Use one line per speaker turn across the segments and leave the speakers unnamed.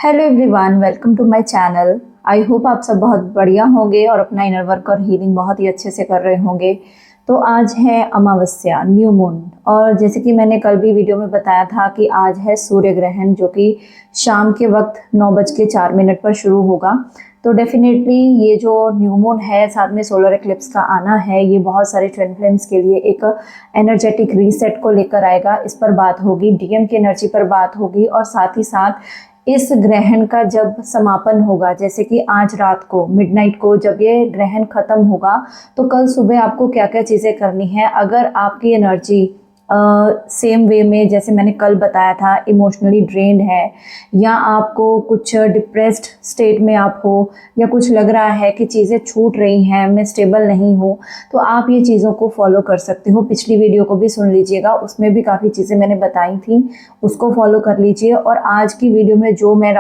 Hello everyone, welcome to my channel. I hope आप सब बहुत बढ़िया होंगे और अपना इनर वर्क और हीलिंग बहुत ही अच्छे से कर रहे होंगे। तो आज है अमावस्या, न्यू मून, और जैसे कि मैंने कल भी वीडियो में बताया था कि आज है सूर्य ग्रहण, जो कि शाम के वक्त 9:04 पर शुरू होगा। तो डेफिनेटली ये जो न्यू मून है, साथ में सोलर एक्लिप्स का आना है, ये बहुत सारे ट्विन फ्लेम्स के लिए एक एनर्जेटिक रीसेट को लेकर आएगा। इस पर बात होगी, डीएम की एनर्जी पर बात होगी, और साथ ही साथ इस ग्रहण का जब समापन होगा, जैसे कि आज रात को मिडनाइट को जब ये ग्रहण खत्म होगा, तो कल सुबह आपको क्या क्या चीज़ें करनी है। अगर आपकी एनर्जी सेम वे में, जैसे मैंने कल बताया था, इमोशनली ड्रेन्ड है, या आपको कुछ डिप्रेस्ड स्टेट में आप हो, या कुछ लग रहा है कि चीज़ें छूट रही हैं, मैं स्टेबल नहीं हूँ, तो आप ये चीज़ों को फॉलो कर सकते हो। पिछली वीडियो को भी सुन लीजिएगा, उसमें भी काफ़ी चीज़ें मैंने बताई थी, उसको फॉलो कर लीजिए। और आज की वीडियो में जो मैं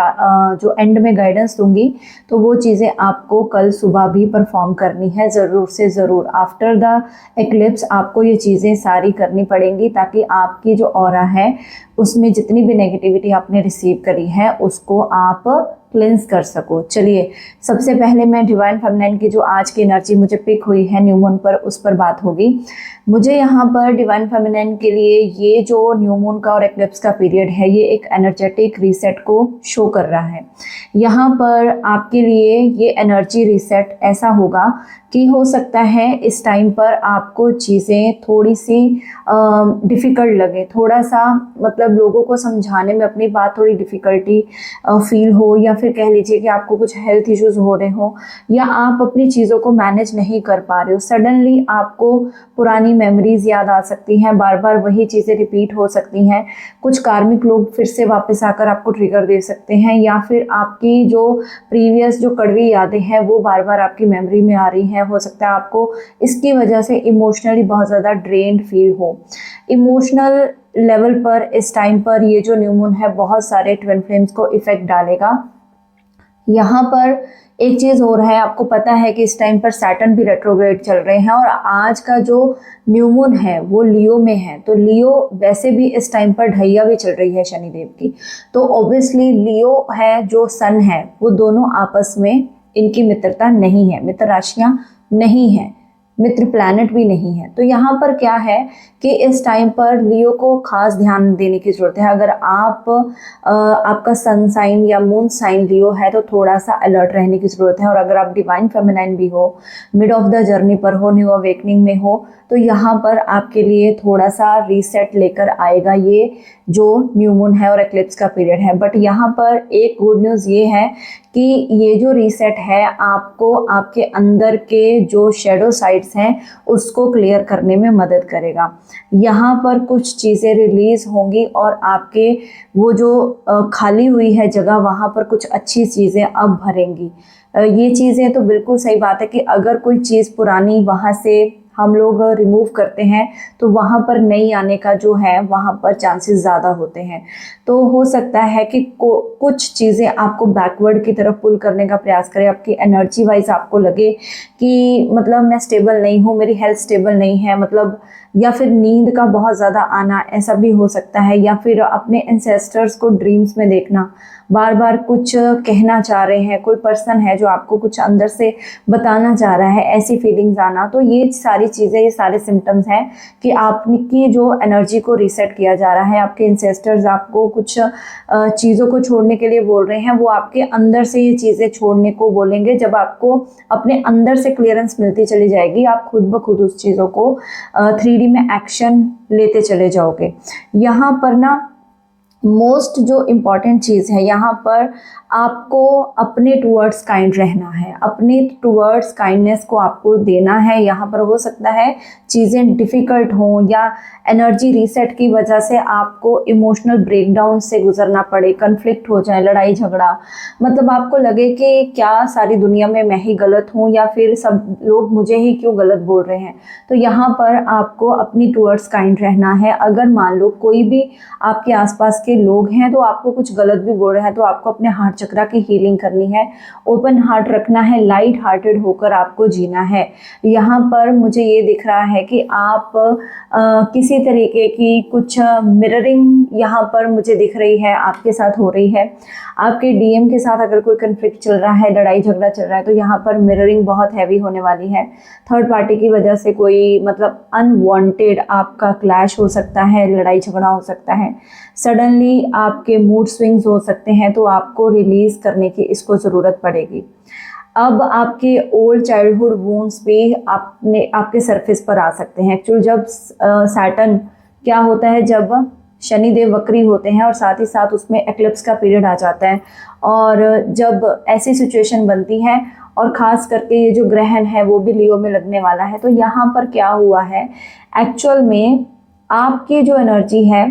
जो एंड में गाइडेंस दूंगी, तो वो चीज़ें आपको कल सुबह भी परफॉर्म करनी है, ज़रूर से ज़रूर। आफ्टर द एक्लिप्स आपको ये चीज़ें सारी करनी पड़ेंगी, ताकि आपकी जो ऑरा है उसमें जितनी भी नेगेटिविटी आपने रिसीव करी है उसको आप क्लेंस कर सको। चलिए, सबसे पहले मैं डिवाइन फेमिनाइन की जो आज की एनर्जी मुझे पिक हुई है न्यू मून पर, उस पर बात होगी। मुझे यहाँ पर डिवाइन फेमिनाइन के लिए ये जो न्यू मून का और एक्लिप्स का पीरियड है, ये एक एनर्जेटिक रीसेट को शो कर रहा है। यहाँ पर आपके लिए ये एनर्जी रीसेट ऐसा होगा कि हो सकता है इस टाइम पर आपको चीज़ें थोड़ी सी डिफ़िकल्ट लगे, थोड़ा सा मतलब लोगों को समझाने में अपनी बात थोड़ी डिफ़िकल्टी फील हो, या फिर कह लीजिए कि आपको कुछ हेल्थ इश्यूज़ हो रहे हो, या आप अपनी चीज़ों को मैनेज नहीं कर पा रहे हो। सडनली आपको पुरानी मेमोरीज याद आ सकती हैं, बार बार वही चीज़ें रिपीट हो सकती हैं, कुछ कार्मिक लोग फिर से वापस आकर आपको ट्रिगर दे सकते हैं, या फिर आपकी जो प्रीवियस जो कड़वी यादें हैं वो बार बार आपकी मेमोरी में आ रही हैं। हो सकता है आपको इसकी वजह से इमोशनली बहुत ज़्यादा ड्रेन्ड फील हो। इमोशनल लेवल पर इस टाइम पर ये जो न्यू मून है बहुत सारे ट्विन फ्लेम्स को इफेक्ट डालेगा। यहाँ पर एक चीज़ हो रहा है, आपको पता है कि इस टाइम पर सैटर्न भी रेट्रोग्रेड चल रहे हैं, और आज का जो न्यू मून है वो लियो में है। तो लियो वैसे भी इस टाइम पर ढैया भी चल रही है शनिदेव की, तो ऑब्वियसली लियो है जो सन है, वो दोनों आपस में इनकी मित्रता नहीं है, मित्र राशियाँ नहीं है, मित्र प्लैनेट भी नहीं है। तो यहाँ पर क्या है कि इस टाइम पर लियो को खास ध्यान देने की ज़रूरत है। अगर आपका सन साइन या मून साइन लियो है तो थोड़ा सा अलर्ट रहने की ज़रूरत है। और अगर आप डिवाइन फेमिनाइन भी हो, मिड ऑफ द जर्नी पर हो, न्यू अवेकनिंग में हो, तो यहाँ पर आपके लिए थोड़ा सा रीसेट लेकर आएगा ये जो न्यू मून है और एक्लिप्स का पीरियड है। बट यहाँ पर एक गुड न्यूज़ ये है कि ये जो रीसेट है आपको आपके अंदर के जो शेडो साइड्स हैं उसको क्लियर करने में मदद करेगा। यहाँ पर कुछ चीज़ें रिलीज़ होंगी, और आपके वो जो खाली हुई है जगह, वहाँ पर कुछ अच्छी चीज़ें अब भरेंगी। ये चीज़ें तो बिल्कुल सही बात है कि अगर कोई चीज़ पुरानी वहाँ से हम लोग रिमूव करते हैं तो वहाँ पर नई आने का जो है वहाँ पर चांसेस ज़्यादा होते हैं। तो हो सकता है कि कुछ चीज़ें आपको बैकवर्ड की तरफ पुल करने का प्रयास करें। आपकी एनर्जी वाइज आपको लगे कि मतलब मैं स्टेबल नहीं हूँ, मेरी हेल्थ स्टेबल नहीं है, मतलब, या फिर नींद का बहुत ज़्यादा आना, ऐसा भी हो सकता है। या फिर अपने एंसेस्टर्स को ड्रीम्स में देखना, बार बार कुछ कहना चाह रहे हैं, कोई पर्सन है जो आपको कुछ अंदर से बताना चाह रहा है, ऐसी फीलिंग्स आना। तो ये सारी चीज़ें, ये सारे सिम्टम्स हैं कि आपकी जो एनर्जी को रीसेट किया जा रहा है। आपके एंसेस्टर्स आपको कुछ चीज़ों को छोड़ने के लिए बोल रहे हैं, वो आपके अंदर से ये चीज़ें छोड़ने को बोलेंगे। जब आपको अपने अंदर से क्लियरेंस मिलती चली जाएगी, आप खुद ब खुद उस चीज़ों को 3D में एक्शन लेते चले जाओगे। यहाँ पर ना मोस्ट जो इम्पॉर्टेंट चीज़ है, यहाँ पर आपको अपने टूवर्ड्स काइंड रहना है, अपने टूवर्ड्स काइंडनेस को आपको देना है। यहाँ पर हो सकता है चीज़ें डिफ़िकल्ट हों, या एनर्जी रीसेट की वजह से आपको इमोशनल ब्रेकडाउन से गुजरना पड़े, कन्फ्लिक्ट हो जाए, लड़ाई झगड़ा, मतलब आपको लगे कि क्या सारी दुनिया में मैं ही गलत हूँ, या फिर सब लोग मुझे ही क्यों गलत बोल रहे हैं। तो यहाँ पर आपको अपनी टूवर्ड्स काइंड रहना है। अगर मान लो कोई भी आपके आसपास के के लोग हैं तो आपको कुछ गलत भी बोल रहे हैं, तो आपको अपने हार्ट चक्रा की हीलिंग करनी है, ओपन हार्ट रखना है, लाइट हार्टेड होकर आपको जीना है। यहाँ पर मुझे ये दिख रहा है कि आप किसी तरीके की कुछ मिररिंग यहाँ पर मुझे दिख रही है, आपके साथ हो रही है। आपके डीएम के साथ अगर कोई कन्फ्लिक्ट चल रहा है, लड़ाई झगड़ा चल रहा है, तो यहाँ पर मिररिंग बहुत हैवी होने वाली है। थर्ड पार्टी की वजह से कोई मतलब अनवांटेड आपका क्लैश हो सकता है, लड़ाई झगड़ा हो सकता है, सडनली आपके मूड स्विंग्स हो सकते हैं, तो आपको रिलीज करने की इसको ज़रूरत पड़ेगी। अब आपके ओल्ड चाइल्डहुड वूंड्स भी आपके सरफेस पर आ सकते हैं। एक्चुअली जब सैटर्न क्या होता है, जब शनिदेव वक्री होते हैं और साथ ही साथ उसमें एक्लिप्स का पीरियड आ जाता है, और जब ऐसी सिचुएशन बनती है और ख़ास करके ये जो ग्रहण है वो भी लियो में लगने वाला है, तो यहाँ पर क्या हुआ है, एक्चुअल में आपकी जो एनर्जी है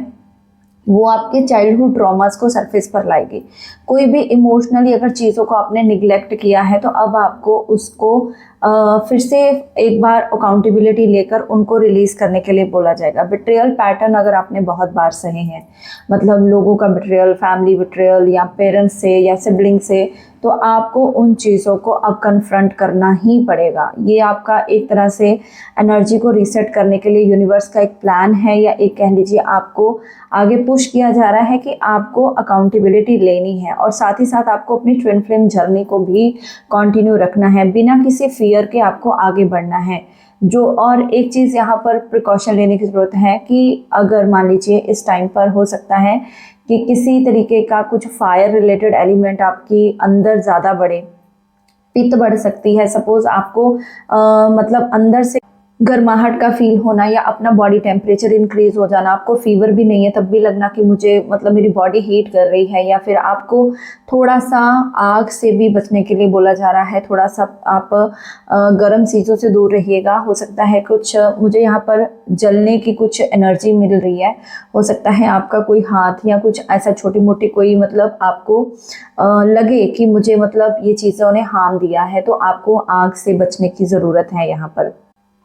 वो आपके चाइल्डहुड ट्रॉमास को सरफेस पर लाएगी। कोई भी इमोशनली अगर चीज़ों को आपने निगलेक्ट किया है, तो अब आपको उसको फिर से एक बार अकाउंटेबिलिटी लेकर उनको रिलीज़ करने के लिए बोला जाएगा। बिट्रियल पैटर्न अगर आपने बहुत बार सहे हैं, मतलब लोगों का बिट्रियल, फैमिली बिट्रियल या पेरेंट्स से या सिबलिंग से, तो आपको उन चीज़ों को अब कन्फ्रंट करना ही पड़ेगा। ये आपका एक तरह से एनर्जी को रीसेट करने के लिए यूनिवर्स का एक प्लान है, या एक कह लीजिए आपको आगे पुश किया जा रहा है कि आपको अकाउंटेबिलिटी लेनी है, और साथ ही साथ आपको अपनी ट्विन फ्लेम जर्नी को भी कंटिन्यू रखना है, बिना किसी फियर के आपको आगे बढ़ना है। जो और एक चीज़ यहाँ पर प्रिकॉशन लेने की ज़रूरत है कि अगर मान लीजिए इस टाइम पर हो सकता है कि किसी तरीके का कुछ फायर रिलेटेड एलिमेंट आपकी अंदर ज़्यादा बढ़े, पित्त बढ़ सकती है, सपोज़ आपको मतलब अंदर से गर्माहट का फील होना, या अपना बॉडी टेम्परेचर इंक्रीज हो जाना, आपको फीवर भी नहीं है तब भी लगना कि मुझे मतलब मेरी बॉडी हीट कर रही है, या फिर आपको थोड़ा सा आग से भी बचने के लिए बोला जा रहा है, थोड़ा सा आप गर्म चीज़ों से दूर रहिएगा। हो सकता है कुछ मुझे यहाँ पर जलने की कुछ एनर्जी मिल रही है, हो सकता है आपका कोई हाथ या कुछ ऐसा छोटी मोटी कोई मतलब आपको लगे कि मुझे मतलब ये चीज़ों ने हार्म दिया है, तो आपको आग से बचने की ज़रूरत है यहाँ पर।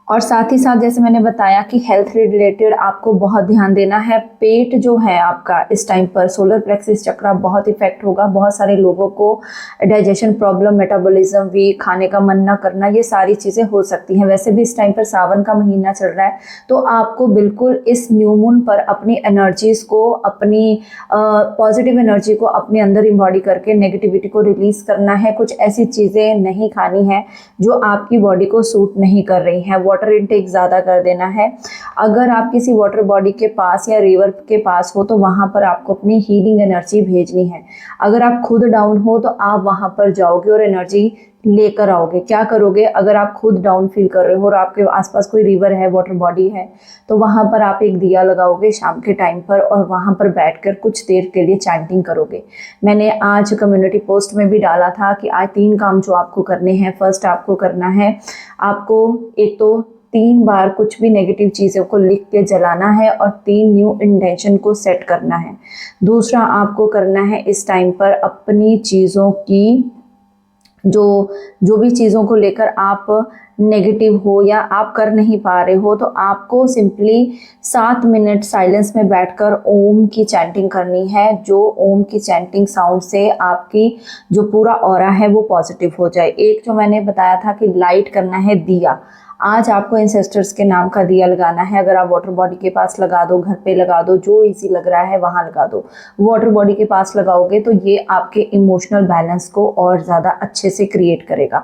और साथ ही साथ जैसे मैंने बताया कि हेल्थ रिलेटेड आपको बहुत ध्यान देना है। पेट जो है आपका इस टाइम पर सोलर प्लेक्सिस चक्रा बहुत इफेक्ट होगा। बहुत सारे लोगों को डाइजेशन प्रॉब्लम, मेटाबॉलिज्म वीक, खाने का मन ना करना, ये सारी चीज़ें हो सकती हैं। वैसे भी इस टाइम पर सावन का महीना चल रहा है, तो आपको बिल्कुल इस न्यू मून पर अपनी एनर्जीज़ को, अपनी पॉजिटिव एनर्जी को अपने अंदर इम्बॉडी करके नेगेटिविटी को रिलीज़ करना है। कुछ ऐसी चीज़ें नहीं खानी है जो आपकी बॉडी को सूट नहीं कर रही हैं। वाटर इनटेक ज़्यादा कर देना है। अगर आप किसी वाटर बॉडी के पास या रिवर के पास हो, तो वहाँ पर आपको अपनी हीलिंग एनर्जी भेजनी है। अगर आप खुद डाउन हो तो आप वहाँ पर जाओगे और एनर्जी लेकर आओगे। क्या करोगे, अगर आप खुद डाउन फील कर रहे हो और आपके आसपास कोई रिवर है, वाटर बॉडी है, तो वहाँ पर आप एक दिया लगाओगे शाम के टाइम पर, और वहाँ पर बैठकर कुछ देर के लिए चैंटिंग करोगे। मैंने आज कम्युनिटी पोस्ट में भी डाला था कि आज 3 काम जो आपको करने हैं। फर्स्ट आपको करना है, आपको एक तो 3 बार कुछ भी नेगेटिव चीज़ों को लिख के जलाना है और 3 न्यू इंटेंशन को सेट करना है। दूसरा आपको करना है इस टाइम पर अपनी चीज़ों की जो भी चीज़ों को लेकर आप नेगेटिव हो या आप कर नहीं पा रहे हो, तो आपको सिंपली 7 मिनट साइलेंस में बैठकर ओम की चैंटिंग करनी है। जो ओम की चैंटिंग साउंड से आपकी जो पूरा ऑरा है वो पॉजिटिव हो जाए। एक जो मैंने बताया था कि लाइट करना है दिया, आज आपको एंसेस्टर्स के नाम का दिया लगाना है। अगर आप वाटर बॉडी के पास लगा दो, घर पे लगा दो, जो इजी लग रहा है वहाँ लगा दो। वाटर बॉडी के पास लगाओगे तो ये आपके इमोशनल बैलेंस को और ज़्यादा अच्छे से क्रिएट करेगा।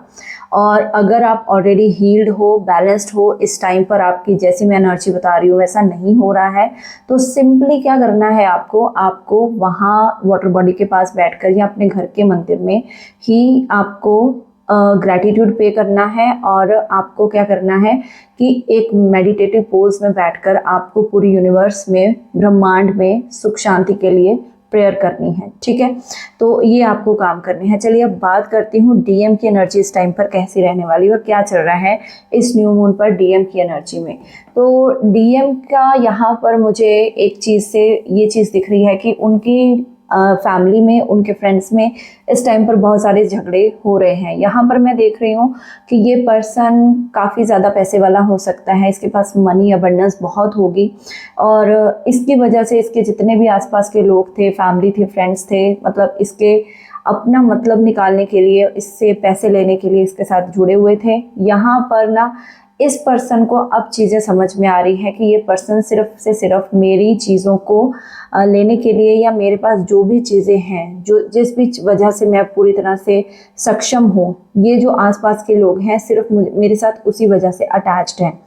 और अगर आप ऑलरेडी हील्ड हो, बैलेंस्ड हो, इस टाइम पर आपकी जैसी मैं एनर्जी बता रही हूँ वैसा नहीं हो रहा है, तो सिंपली क्या करना है आपको वहाँ वाटर बॉडी के पास बैठकर या अपने घर के मंदिर में ही आपको ग्रैटिट्यूड पे करना है। और आपको क्या करना है कि एक मेडिटेटिव पोज में बैठकर आपको पूरी यूनिवर्स में, ब्रह्मांड में सुख शांति के लिए प्रेयर करनी है। ठीक है, तो ये आपको काम करने हैं। चलिए अब बात करती हूँ डीएम की एनर्जी इस टाइम पर कैसी रहने वाली और क्या चल रहा है इस न्यू मून पर डीएम की एनर्जी में। तो डीएम का यहाँ पर मुझे एक चीज़ से ये चीज़ दिख रही है कि उनकी फैमिली में, उनके फ्रेंड्स में इस टाइम पर बहुत सारे झगड़े हो रहे हैं। यहाँ पर मैं देख रही हूँ कि ये पर्सन काफ़ी ज़्यादा पैसे वाला हो सकता है, इसके पास मनी अबंडेंस बहुत होगी और इसकी वजह से इसके जितने भी आसपास के लोग थे, फैमिली थे, फ्रेंड्स थे, मतलब इसके अपना मतलब निकालने के लिए, इससे पैसे लेने के लिए इसके साथ जुड़े हुए थे। यहाँ पर ना इस पर्सन को अब चीज़ें समझ में आ रही है कि ये पर्सन सिर्फ से सिर्फ मेरी चीज़ों को लेने के लिए, या मेरे पास जो भी चीज़ें हैं, जो जिस भी वजह से मैं पूरी तरह से सक्षम हूँ, ये जो आसपास के लोग हैं सिर्फ मेरे साथ उसी वजह से अटैच्ड हैं।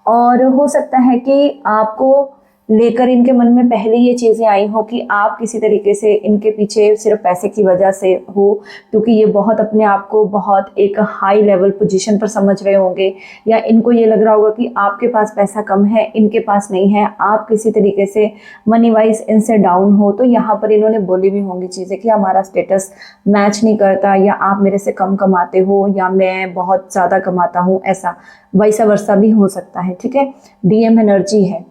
और हो सकता है कि आपको लेकर इनके मन में पहले ये चीज़ें आई हो कि आप किसी तरीके से इनके पीछे सिर्फ पैसे की वजह से हो, क्योंकि ये बहुत अपने आप को बहुत एक हाई लेवल पोजीशन पर समझ रहे होंगे, या इनको ये लग रहा होगा कि आपके पास पैसा कम है, इनके पास नहीं है, आप किसी तरीके से मनी वाइज इनसे डाउन हो। तो यहाँ पर इन्होंने बोली भी होंगी चीज़ें कि हमारा स्टेटस मैच नहीं करता, या आप मेरे से कम कमाते हो, या मैं बहुत ज़्यादा कमाता हूँ, ऐसा वैसा वर्षा भी हो सकता है। ठीक है, डीएम एनर्जी है।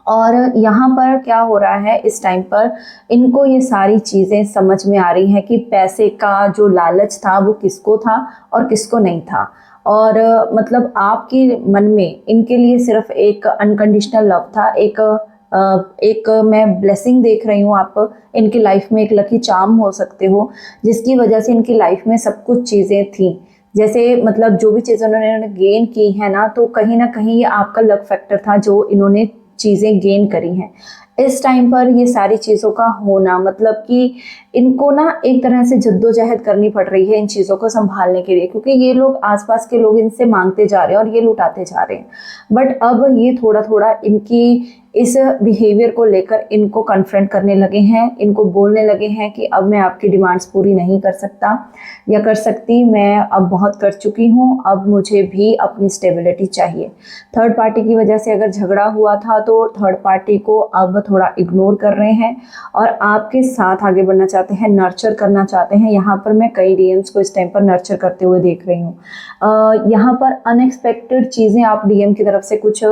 और यहाँ पर क्या हो रहा है, इस टाइम पर इनको ये सारी चीज़ें समझ में आ रही हैं कि पैसे का जो लालच था वो किसको था और किसको नहीं था। और मतलब आपके मन में इनके लिए सिर्फ एक अनकंडीशनल लव था, एक मैं ब्लेसिंग देख रही हूँ। आप इनकी लाइफ में एक लकी चार्म हो सकते हो, जिसकी वजह से इनकी लाइफ में सब कुछ चीज़ें थी। जैसे मतलब जो भी चीज़ें उन्होंने गेन की है ना, तो कहीं ना कहीं ये आपका लक फैक्टर था जो इन्होंने चीज़ें गेन करी हैं। इस टाइम पर ये सारी चीज़ों का होना मतलब कि इनको ना एक तरह से जद्दोजहद करनी पड़ रही है इन चीज़ों को संभालने के लिए, क्योंकि ये लोग आसपास के लोग इनसे मांगते जा रहे हैं और ये लुटाते जा रहे हैं। बट अब ये थोड़ा थोड़ा इनकी इस बिहेवियर को लेकर इनको कन्फ्रंट करने लगे हैं, इनको बोलने लगे हैं कि अब मैं आपकी डिमांड्स पूरी नहीं कर सकता या कर सकती, मैं अब बहुत कर चुकी हूँ, अब मुझे भी अपनी स्टेबिलिटी चाहिए। थर्ड पार्टी की वजह से अगर झगड़ा हुआ था तो थर्ड पार्टी को अब थोड़ा इग्नोर कर रहे हैं और आपके साथ आगे बढ़ना चाहते हैं, नर्चर करना चाहते हैं। यहाँ पर मैं कई डीएम्स को इस टाइम पर नर्चर करते हुए देख रही हूँ। यहाँ पर अनएक्सपेक्टेड चीज़ें आप डीएम की तरफ से कुछ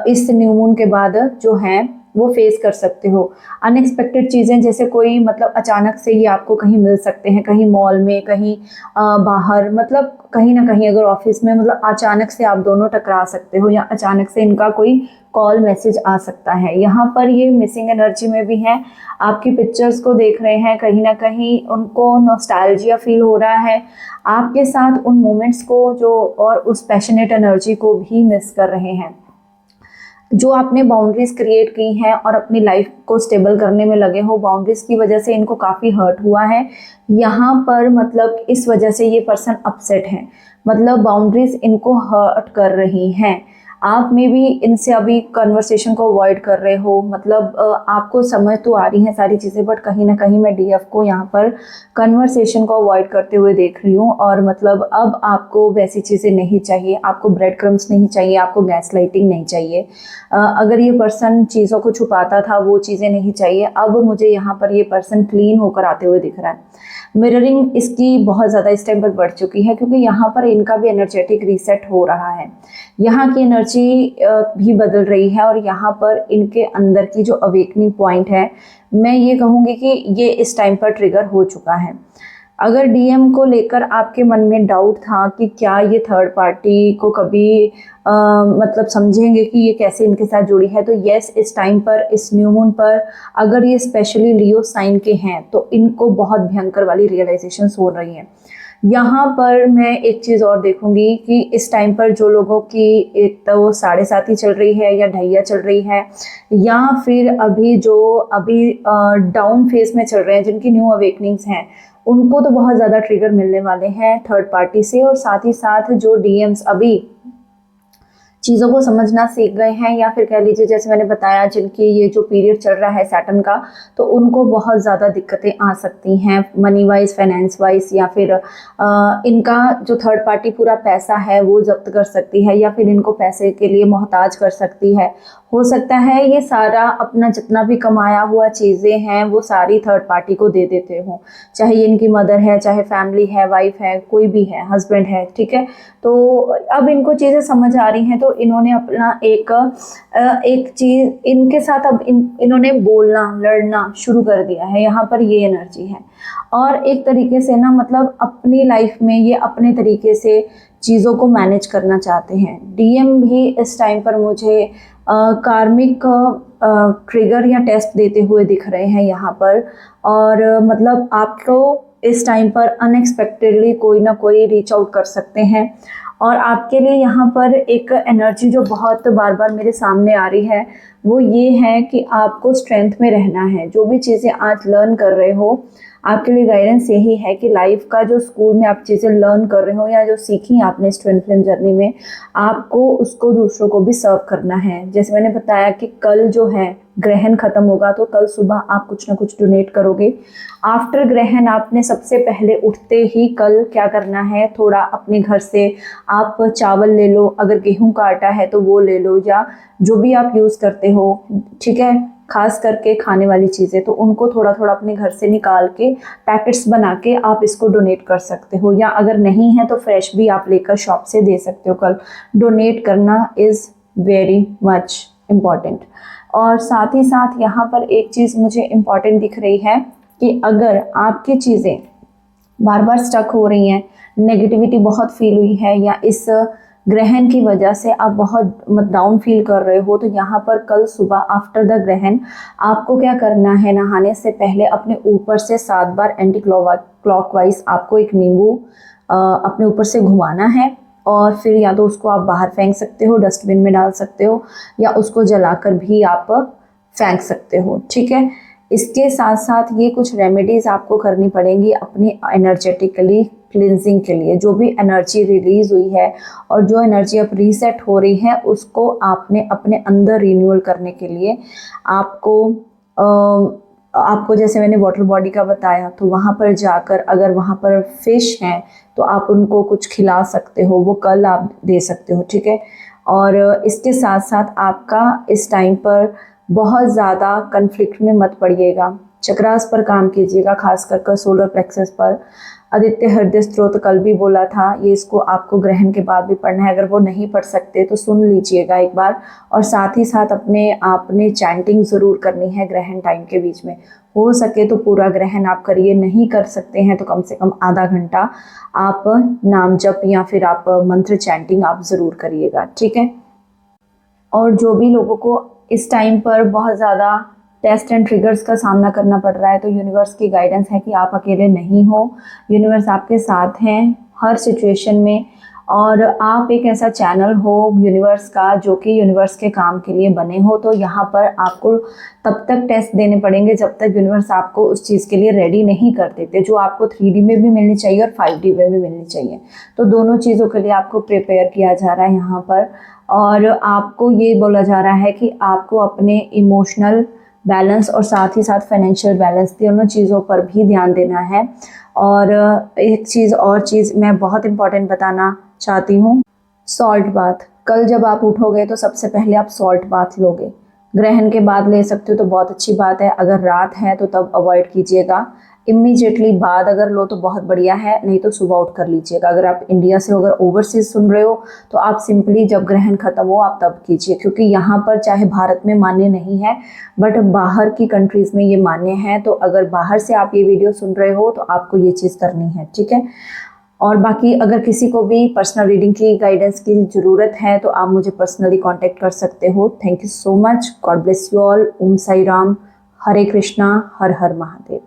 इस न्यू मून के बाद जो हैं वो फेस कर सकते हो। अनएक्सपेक्टेड चीज़ें जैसे कोई मतलब अचानक से ही आपको कहीं मिल सकते हैं, कहीं मॉल में, कहीं बाहर, मतलब कहीं ना कहीं, अगर ऑफिस में, मतलब अचानक से आप दोनों टकरा सकते हो या अचानक से इनका कोई कॉल मैसेज आ सकता है। यहाँ पर ये मिसिंग एनर्जी में भी हैं, आपकी पिक्चर्स को देख रहे हैं, कहीं ना कहीं उनको नॉस्टैल्जिया फील हो रहा है आपके साथ, उन मोमेंट्स को जो और उस पैशनेट एनर्जी को भी मिस कर रहे हैं। जो आपने बाउंड्रीज क्रिएट की हैं और अपनी लाइफ को स्टेबल करने में लगे हो, बाउंड्रीज की वजह से इनको काफ़ी हर्ट हुआ है। यहाँ पर मतलब इस वजह से ये पर्सन अपसेट है, मतलब बाउंड्रीज इनको हर्ट कर रही हैं। आप में भी इनसे अभी कन्वर्सेशन को अवॉइड कर रहे हो, मतलब आपको समझ तो आ रही हैं सारी चीज़ें, बट कहीं ना कहीं मैं डीएफ को यहाँ पर कन्वर्सेशन को अवॉइड करते हुए देख रही हूँ। और मतलब अब आपको वैसी चीज़ें नहीं चाहिए, आपको ब्रेड क्रम्स नहीं चाहिए, आपको गैस लाइटिंग नहीं चाहिए। अगर ये पर्सन चीज़ों को छुपाता था वो चीज़ें नहीं चाहिए। अब मुझे यहाँ पर ये पर्सन क्लीन होकर आते हुए दिख रहा है। मिररिंग इसकी बहुत ज़्यादा इस टाइम पर बढ़ चुकी है, क्योंकि यहाँ पर इनका भी एनर्जेटिक रीसेट हो रहा है, यहाँ की एनर्जी भी बदल रही है और यहाँ पर इनके अंदर की जो अवेकनिंग पॉइंट है, मैं ये कहूँगी कि ये इस टाइम पर ट्रिगर हो चुका है। अगर डीएम को लेकर आपके मन में डाउट था कि क्या ये थर्ड पार्टी को कभी मतलब समझेंगे कि ये कैसे इनके साथ जुड़ी है, तो यस, इस टाइम पर, इस न्यू मून पर, अगर ये स्पेशली लियो साइन के हैं तो इनको बहुत भयंकर वाली रियलाइजेशंस हो रही हैं। यहाँ पर मैं एक चीज़ और देखूंगी कि इस टाइम पर जो लोगों की एक तो 7.5 चल रही है या ढैया चल रही है, या फिर अभी डाउन फेज में चल रहे हैं, जिनकी न्यू अवेकनिंग्स हैं, उनको तो बहुत ज़्यादा ट्रिगर मिलने वाले हैं थर्ड पार्टी से। और साथ ही साथ जो डीएम्स अभी चीज़ों को समझना सीख गए हैं, या फिर कह लीजिए जैसे मैंने बताया जिनकी ये जो पीरियड चल रहा है सैटर्न का, तो उनको बहुत ज़्यादा दिक्कतें आ सकती हैं मनी वाइज, फाइनेंस वाइज, या फिर इनका जो थर्ड पार्टी पूरा पैसा है वो जब्त कर सकती है, या फिर इनको पैसे के लिए मोहताज कर सकती है। हो सकता है ये सारा अपना जितना भी कमाया हुआ चीज़ें हैं वो सारी थर्ड पार्टी को दे देते हो, चाहे ये इनकी मदर है, चाहे फैमिली है, वाइफ है, कोई भी है, हस्बैंड है, ठीक है। तो अब इनको चीज़ें समझ आ रही हैं तो इन्होंने अपना एक चीज़ इनके साथ अब इन्होंने बोलना लड़ना शुरू कर दिया है। यहाँ पर ये एनर्जी है और एक तरीके से ना मतलब अपनी लाइफ में ये अपने तरीके से चीज़ों को मैनेज करना चाहते हैं। डीएम भी इस टाइम पर मुझे कार्मिक ट्रिगर या टेस्ट देते हुए दिख रहे हैं यहाँ पर। और मतलब आपको इस टाइम पर अनएक्सपेक्टेडली कोई ना कोई रीच आउट कर सकते हैं और आपके लिए यहाँ पर एक एनर्जी जो बहुत बार बार मेरे सामने आ रही है वो ये है कि आपको स्ट्रेंथ में रहना है। जो भी चीज़ें आज लर्न कर रहे हो आपके लिए गाइडेंस यही है कि लाइफ का जो स्कूल में आप चीज़ें लर्न कर रहे हो या जो सीखी आपने इस ट्विन फ्लेम जर्नी में, आपको उसको दूसरों को भी सर्व करना है। जैसे मैंने बताया कि कल जो है ग्रहण खत्म होगा तो कल सुबह आप कुछ ना कुछ डोनेट करोगे। आफ्टर ग्रहण आपने सबसे पहले उठते ही कल क्या करना है, थोड़ा अपने घर से आप चावल ले लो, अगर गेहूं का आटा है तो वो ले लो या जो भी आप यूज़ करते हो, ठीक है, खास करके खाने वाली चीज़ें, तो उनको थोड़ा थोड़ा अपने घर से निकाल के पैकेट्स बना के आप इसको डोनेट कर सकते हो। या अगर नहीं है तो फ्रेश भी आप लेकर शॉप से दे सकते हो। कल डोनेट करना इज़ वेरी मच इम्पॉर्टेंट। और साथ ही साथ यहाँ पर एक चीज़ मुझे इम्पॉर्टेंट दिख रही है कि अगर आपकी चीज़ें बार बार स्टक हो रही हैं, नेगेटिविटी बहुत फील हुई है या इस ग्रहण की वजह से आप बहुत डाउन फील कर रहे हो, तो यहाँ पर कल सुबह आफ्टर द ग्रहण आपको क्या करना है, नहाने से पहले अपने ऊपर से 7 बार एंटी क्लॉकवाइज आपको एक नींबू अपने ऊपर से घुमाना है और फिर या तो उसको आप बाहर फेंक सकते हो, डस्टबिन में डाल सकते हो या उसको जलाकर भी आप फेंक सकते हो, ठीक है। इसके साथ साथ ये कुछ रेमेडीज़ आपको करनी पड़ेंगी अपनी एनर्जेटिकली क्लिनजिंग के लिए। जो भी एनर्जी रिलीज हुई है और जो एनर्जी अब रीसेट हो रही है उसको आपने अपने अंदर रिन्यूअल करने के लिए आपको जैसे मैंने वाटर बॉडी का बताया, तो वहाँ पर जाकर अगर वहाँ पर फिश हैं तो आप उनको कुछ खिला सकते हो, वो कल आप दे सकते हो, ठीक है। और इसके साथ साथ आपका इस टाइम पर बहुत ज़्यादा कन्फ्लिक्ट में मत पड़िएगा, चक्रास पर काम कीजिएगा, खास कर सोलर प्लेक्सस पर। आदित्य हृदय स्त्रोत कल भी बोला था, ये इसको आपको ग्रहण के बाद भी पढ़ना है। अगर वो नहीं पढ़ सकते तो सुन लीजिएगा एक बार। और साथ ही साथ आपने चैंटिंग ज़रूर करनी है ग्रहण टाइम के बीच में। हो सके तो पूरा ग्रहण आप करिए, नहीं कर सकते हैं तो कम से कम आधा घंटा आप नाम जप या फिर आप मंत्र चैंटिंग आप ज़रूर करिएगा, ठीक है। और जो भी लोगों को इस टाइम पर बहुत ज़्यादा टेस्ट एंड ट्रिगर्स का सामना करना पड़ रहा है, तो यूनिवर्स की गाइडेंस है कि आप अकेले नहीं हो, यूनिवर्स आपके साथ हैं हर सिचुएशन में। और आप एक ऐसा चैनल हो यूनिवर्स का जो कि यूनिवर्स के काम के लिए बने हो। तो यहाँ पर आपको तब तक टेस्ट देने पड़ेंगे जब तक यूनिवर्स आपको उस चीज़ के लिए रेडी नहीं कर देते, जो आपको 3D में भी मिलनी चाहिए और 5D में भी मिलनी चाहिए। तो दोनों चीज़ों के लिए आपको प्रिपेयर किया जा रहा है यहाँ पर। और आपको ये बोला जा रहा है कि आपको अपने इमोशनल बैलेंस और साथ ही साथ फाइनेंशियल बैलेंस, दोनों चीज़ों पर भी ध्यान देना है। और एक चीज़ मैं बहुत इम्पॉर्टेंट बताना चाहती हूँ, सॉल्ट बाथ। कल जब आप उठोगे तो सबसे पहले आप सॉल्ट बाथ लोगे। ग्रहण के बाद ले सकते हो तो बहुत अच्छी बात है, अगर रात है तो तब अवॉइड कीजिएगा। इमीडिएटली बाद अगर लो तो बहुत बढ़िया है, नहीं तो सुबह उठ कर लीजिएगा। अगर आप इंडिया से हो, अगर ओवरसीज सुन रहे हो तो आप सिंपली जब ग्रहण खत्म हो आप तब कीजिए, क्योंकि यहाँ पर चाहे भारत में मान्य नहीं है बट बाहर की कंट्रीज़ में ये मान्य है। तो अगर बाहर से आप ये वीडियो सुन रहे हो तो आपको ये चीज़ करनी है, ठीक है। और बाकी अगर किसी को भी पर्सनल रीडिंग की गाइडेंस की ज़रूरत है तो आप मुझे पर्सनली कांटेक्ट कर सकते हो। Thank you so much. God bless you all. Om Sai Ram. Hare Krishna. Har Har Mahadev.